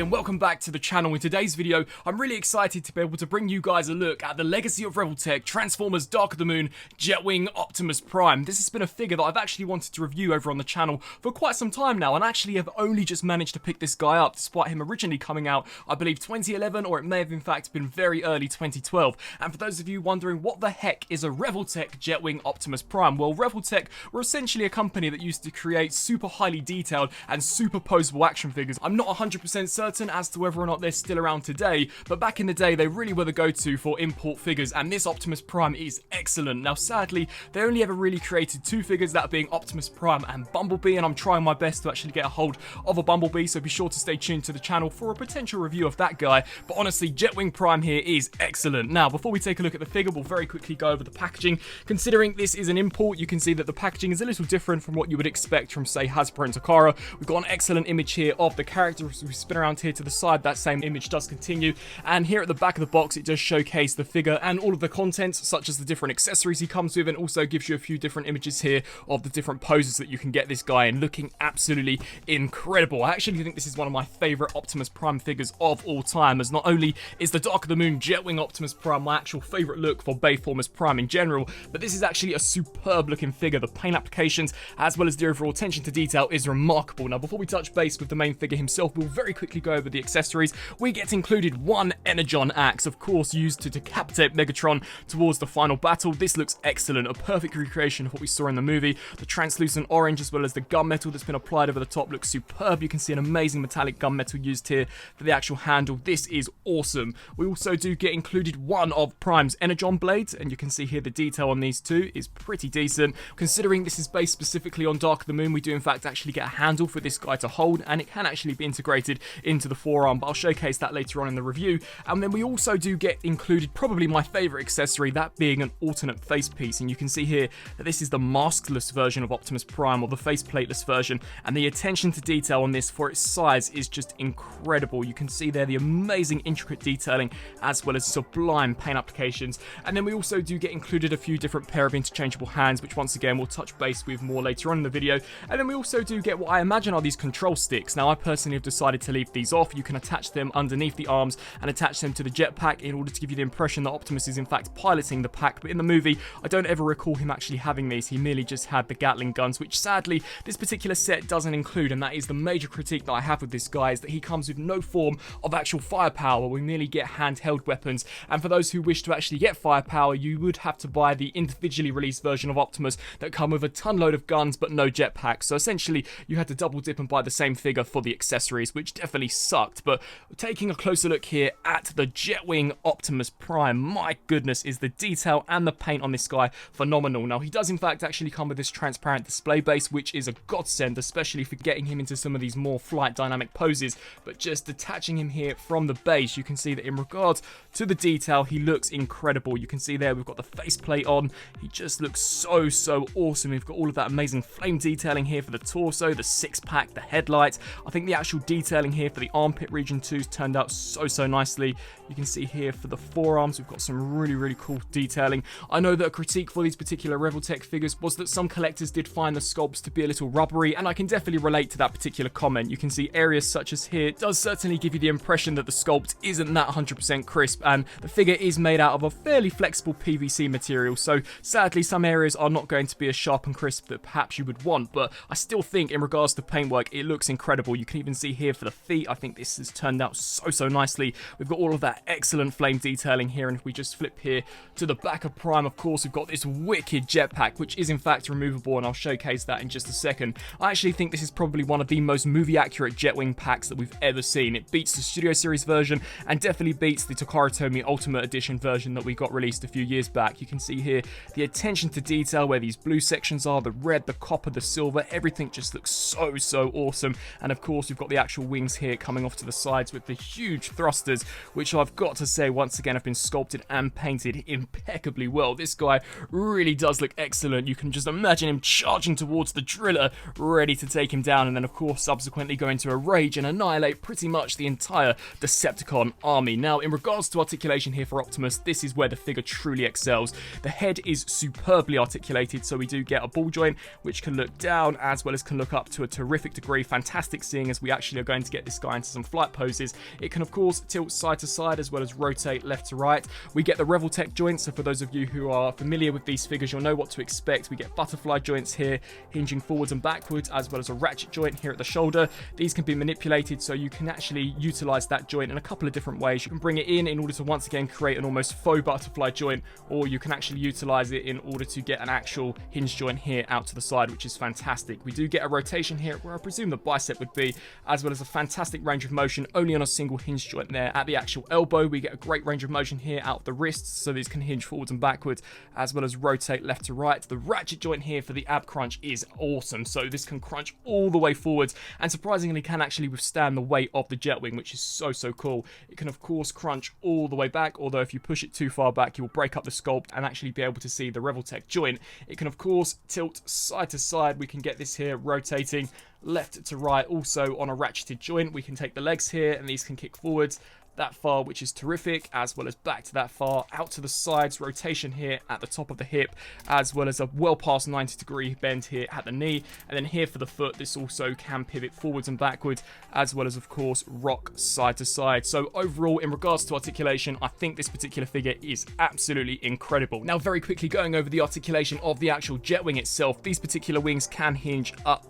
and welcome back to the channel. In today's video, I'm really excited to be able to bring you guys a look at the legacy of Revoltech Transformers Dark of the Moon Jetwing Optimus Prime. This has been a figure that I've actually wanted to review over on the channel for quite some time now, and actually have only just managed to pick this guy up despite him originally coming out, I believe 2011, or it may have in fact been very early 2012. And for those of you wondering what the heck is a Revoltech Jetwing Optimus Prime, well, Revoltech were essentially a company that used to create super highly detailed and superposable action figures. I'm not 100% certain as to whether or not they're still around today, but back in the day they really were the go-to for import figures, and this Optimus Prime is excellent. Now sadly, they only ever really created two figures, that being Optimus Prime and Bumblebee, and I'm trying my best to actually get a hold of a Bumblebee, so be sure to stay tuned to the channel for a potential review of that guy. But honestly, Jetwing Prime here is excellent. Now before we take a look at the figure, we'll very quickly go over the packaging. Considering this is an import, you can see that the packaging is a little different from what you would expect from, say, Hasbro and Takara. We've got an excellent image here of the character. As we spin around here to the side, that same image does continue, and here at the back of the box it does showcase the figure and all of the contents, such as the different accessories he comes with, and also gives you a few different images here of the different poses that you can get this guy in, looking absolutely incredible. I actually think this is one of my favourite Optimus Prime figures of all time, as not only is the Dark of the Moon Jetwing Optimus Prime my actual favourite look for Bayformers Prime in general, but this is actually a superb looking figure. The paint applications as well as the overall attention to detail is remarkable. Now before we touch base with the main figure himself, we'll very quickly go over the accessories. We get included one Energon Axe, of course used to decapitate Megatron towards the final battle. This looks excellent, a perfect recreation of what we saw in the movie. The translucent orange as well as the gunmetal that's been applied over the top looks superb. You can see an amazing metallic gunmetal used here for the actual handle. This is awesome. We also do get included one of Prime's Energon Blades, and you can see here the detail on these two is pretty decent. Considering this is based specifically on Dark of the Moon, we do in fact actually get a handle for this guy to hold, and it can actually be integrated into the forearm, but I'll showcase that later on in the review. And then we also do get included probably my favourite accessory, that being an alternate face piece, and you can see here that this is the maskless version of Optimus Prime, or the faceplateless version, and the attention to detail on this for its size is just incredible. You can see there the amazing intricate detailing as well as sublime paint applications. And then we also do get included a few different pair of interchangeable hands, which once again we'll touch base with more later on in the video. And then we also do get what I imagine are these control sticks. Now I personally have decided to leave these off. You can attach them underneath the arms and attach them to the jetpack in order to give you the impression that Optimus is in fact piloting the pack, but in the movie I don't ever recall him actually having these. He merely just had the Gatling guns, which sadly this particular set doesn't include, and that is the major critique that I have with this guy, is that he comes with no form of actual firepower. We merely get handheld weapons, and for those who wish to actually get firepower, you would have to buy the individually released version of Optimus that come with a ton load of guns but no jetpacks. So essentially you had to double dip and buy the same figure for the accessories, which definitely sucked. But taking a closer look here at the Jetwing Optimus Prime, my goodness, is the detail and the paint on this guy phenomenal. Now he does in fact actually come with this transparent display base, which is a godsend, especially for getting him into some of these more flight dynamic poses. But just detaching him here from the base, you can see that in regards to the detail he looks incredible. You can see there we've got the faceplate on. He just looks so awesome. We've got all of that amazing flame detailing here for the torso, the six-pack, the headlights. I think the actual detailing here for the armpit region too has turned out so nicely. You can see here for the forearms we've got some really cool detailing. I know that a critique for these particular Revoltech figures was that some collectors did find the sculpts to be a little rubbery, and I can definitely relate to that particular comment. You can see areas such as here does certainly give you the impression that the sculpt isn't that 100% crisp, and the figure is made out of a fairly flexible PVC material, so sadly some areas are not going to be as sharp and crisp that perhaps you would want. But I still think in regards to paintwork it looks incredible. You can even see here for the feet, I think this has turned out so nicely. We've got all of that excellent flame detailing here, and if we just flip here to the back of Prime, of course we've got this wicked jetpack, which is in fact removable, and I'll showcase that in just a second. I actually think this is probably one of the most movie accurate Jetwing packs that we've ever seen. It beats the Studio Series version and definitely beats the Takara Tomy Ultimate Edition version that we got released a few years back. You can see here the attention to detail where these blue sections are, the red, the copper, the silver, everything just looks so awesome. And of course we've got the actual wings here coming off to the sides with the huge thrusters, which I've got to say once again have been sculpted and painted impeccably well. This guy really does look excellent. You can just imagine him charging towards the driller, ready to take him down, and then of course subsequently going to a rage and annihilate pretty much the entire Decepticon army. Now in regards to articulation here for Optimus, this is where the figure truly excels. The head is superbly articulated, so we do get a ball joint which can look down as well as can look up to a terrific degree. Fantastic seeing as we actually are going to get this guy fly into some flight poses. It can of course tilt side to side as well as rotate left to right. We get the Revoltech joint, so for those of you who are familiar with these figures, you'll know what to expect. We get butterfly joints here, hinging forwards and backwards, as well as a ratchet joint here at the shoulder. These can be manipulated, so you can actually utilize that joint in a couple of different ways. You can bring it in order to once again create an almost faux butterfly joint, or you can actually utilize it in order to get an actual hinge joint here out to the side, which is fantastic. We do get a rotation here where I presume the bicep would be, as well as a fantastic range of motion only on a single hinge joint there at the actual elbow. We get a great range of motion here out of the wrists, so these can hinge forwards and backwards, as well as rotate left to right. The ratchet joint here for the ab crunch is awesome, so this can crunch all the way forwards, and surprisingly can actually withstand the weight of the Jetwing, which is so cool. It can of course crunch all the way back, although if you push it too far back you will break up the sculpt and actually be able to see the Revoltech joint. It can of course tilt side to side. We can get this here rotating left to right. Also on a ratcheted joint we can take the legs here and these can kick forwards that far, which is terrific, as well as back to that far, out to the sides, rotation here at the top of the hip, as well as a well past 90-degree bend here at the knee. And then here for the foot, this also can pivot forwards and backwards, as well as of course rock side to side. So overall, in regards to articulation, I think this particular figure is absolutely incredible. Now very quickly going over the articulation of the actual Jetwing itself, these particular wings can hinge up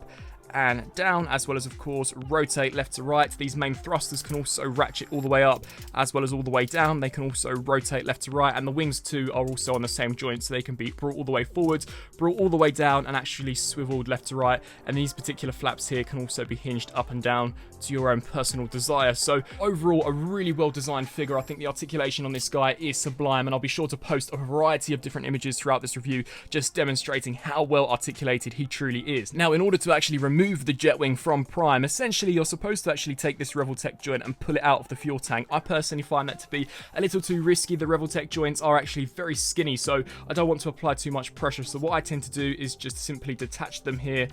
and down, as well as of course rotate left to right. These main thrusters can also ratchet all the way up as well as all the way down. They can also rotate left to right, and the wings too are also on the same joint, so they can be brought all the way forwards, brought all the way down, and actually swiveled left to right. And these particular flaps here can also be hinged up and down to your own personal desire. So overall, a really well designed figure. I think the articulation on this guy is sublime, and I'll be sure to post a variety of different images throughout this review just demonstrating how well articulated he truly is. Now in order to actually remove the Jetwing from Prime, essentially you're supposed to actually take this Revoltech joint and pull it out of the fuel tank. I personally find that to be a little too risky. The Revoltech joints are actually very skinny, so I don't want to apply too much pressure. So what I tend to do is just simply detach them here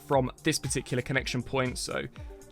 from this particular connection point. So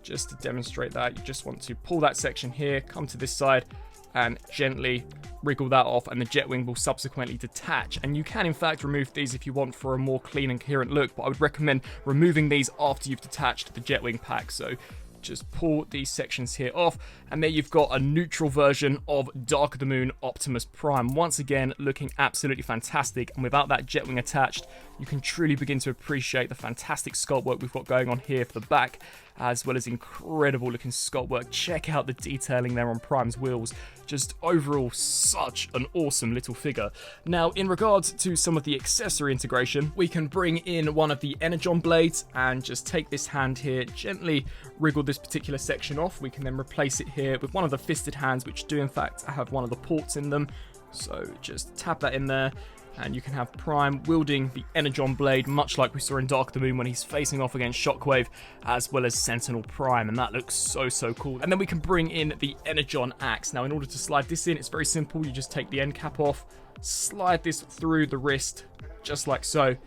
just to demonstrate that, you just want to pull that section here, come to this side, and gently wriggle that off, and the Jetwing will subsequently detach. And you can in fact remove these if you want for a more clean and coherent look, but I would recommend removing these after you've detached the Jetwing pack. So just pull these sections here off, and there you've got a neutral version of Dark of the Moon Optimus Prime, once again looking absolutely fantastic. And without that Jetwing attached, you can truly begin to appreciate the fantastic sculpt work we've got going on here for the back, as well as incredible looking sculpt work. Check out the detailing there on Prime's wheels. Just overall such an awesome little figure. Now in regards to some of the accessory integration, we can bring in one of the Energon Blades and just take this hand here, gently wriggle this particular section off. We can then replace it here with one of the fisted hands, which do in fact have one of the ports in them. So just tap that in there, and you can have Prime wielding the Energon Blade, much like we saw in Dark of the Moon when he's facing off against Shockwave, as well as Sentinel Prime, and that looks so cool. And then we can bring in the Energon Axe. Now in order to slide this in, it's very simple. You just take the end cap off, slide this through the wrist, just like so,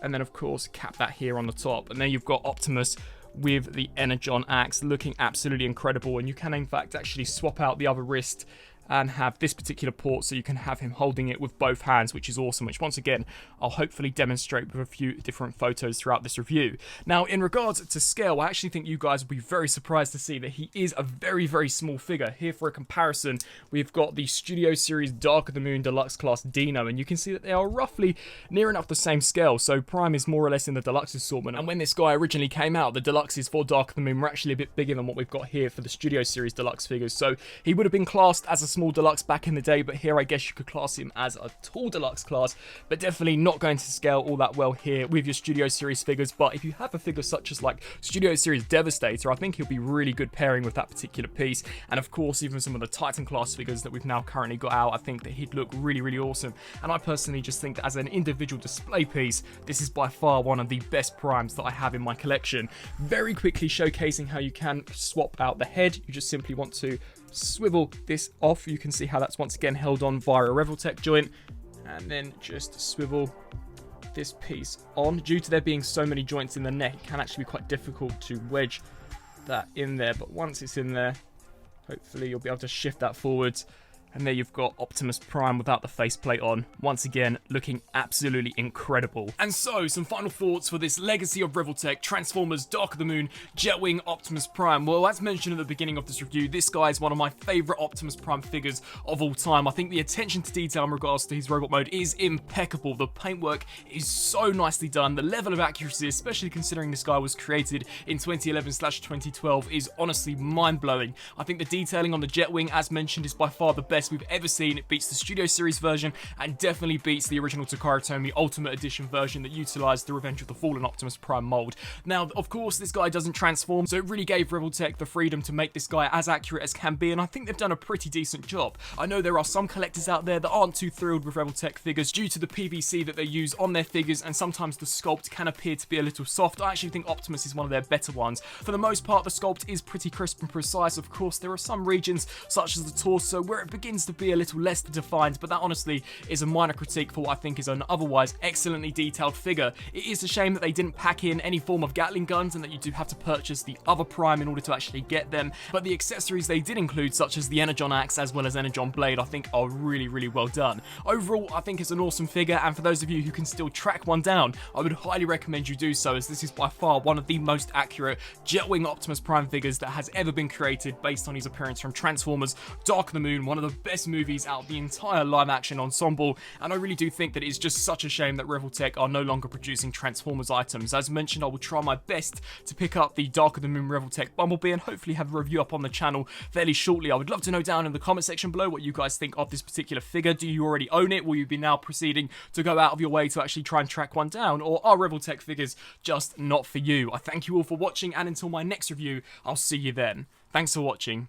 and then of course cap that here on the top. And then you've got Optimus with the Energon Axe looking absolutely incredible. And you can in fact actually swap out the other wrist and have this particular port, so you can have him holding it with both hands, which is awesome, which once again I'll hopefully demonstrate with a few different photos throughout this review. Now in regards to scale, I actually think you guys will be very surprised to see that he is a very small figure. Here for a comparison, we've got the Studio Series Dark of the Moon Deluxe Class Dino, and you can see that they are roughly near enough the same scale. So Prime is more or less in the Deluxe assortment, and when this guy originally came out, the Deluxes for Dark of the Moon were actually a bit bigger than what we've got here for the Studio Series Deluxe figures. So he would have been classed as a small deluxe back in the day, but here I guess you could class him as a tall deluxe class, but definitely not going to scale all that well here with your Studio Series figures. But if you have a figure such as like Studio Series Devastator, I think he'll be really good pairing with that particular piece. And of course, even some of the Titan class figures that we've now currently got out, I think that he'd look really awesome. And I personally just think that as an individual display piece, this is by far one of the best Primes that I have in my collection. Very quickly showcasing how you can swap out the head. You just simply want to swivel this off. You can see how that's once again held on via a Revoltech joint, and then just swivel this piece on. Due to there being so many joints in the neck, it can actually be quite difficult to wedge that in there, but once it's in there, hopefully you'll be able to shift that forwards And there you've got Optimus Prime without the faceplate on. Once again, looking absolutely incredible. And so, some final thoughts for this Legacy of Revoltech Transformers Dark of the Moon Jetwing Optimus Prime. Well, as mentioned at the beginning of this review, this guy is one of my favourite Optimus Prime figures of all time. I think the attention to detail in regards to his robot mode is impeccable. The paintwork is so nicely done. The level of accuracy, especially considering this guy was created in 2011/2012, is honestly mind-blowing. I think the detailing on the Jetwing, as mentioned, is by far the best we've ever seen. It beats the Studio Series version and definitely beats the original Takara Tomy Ultimate Edition version that utilised the Revenge of the Fallen Optimus Prime mould. Now, of course, this guy doesn't transform, so it really gave Revoltech the freedom to make this guy as accurate as can be, and I think they've done a pretty decent job. I know there are some collectors out there that aren't too thrilled with Revoltech figures due to the PVC that they use on their figures, and sometimes the sculpt can appear to be a little soft. I actually think Optimus is one of their better ones. For the most part, the sculpt is pretty crisp and precise. Of course, there are some regions, such as the torso, where it begins to be a little less defined, but that honestly is a minor critique for what I think is an otherwise excellently detailed figure. It is a shame that they didn't pack in any form of Gatling guns and that you do have to purchase the other Prime in order to actually get them, but the accessories they did include, such as the Energon Axe as well as Energon Blade, I think are really well done. Overall, I think it's an awesome figure, and for those of you who can still track one down, I would highly recommend you do so, as this is by far one of the most accurate Jetwing Optimus Prime figures that has ever been created, based on his appearance from Transformers Dark of the Moon, one of the best movies out of the entire live-action ensemble, and I really do think that it is just such a shame that Revoltech are no longer producing Transformers items. As mentioned, I will try my best to pick up the Dark of the Moon Revoltech Bumblebee and hopefully have a review up on the channel fairly shortly. I would love to know down in the comment section below what you guys think of this particular figure. Do you already own it? Will you be now proceeding to go out of your way to actually try and track one down, or are Revoltech figures just not for you? I thank you all for watching, and until my next review, I'll see you then. Thanks for watching.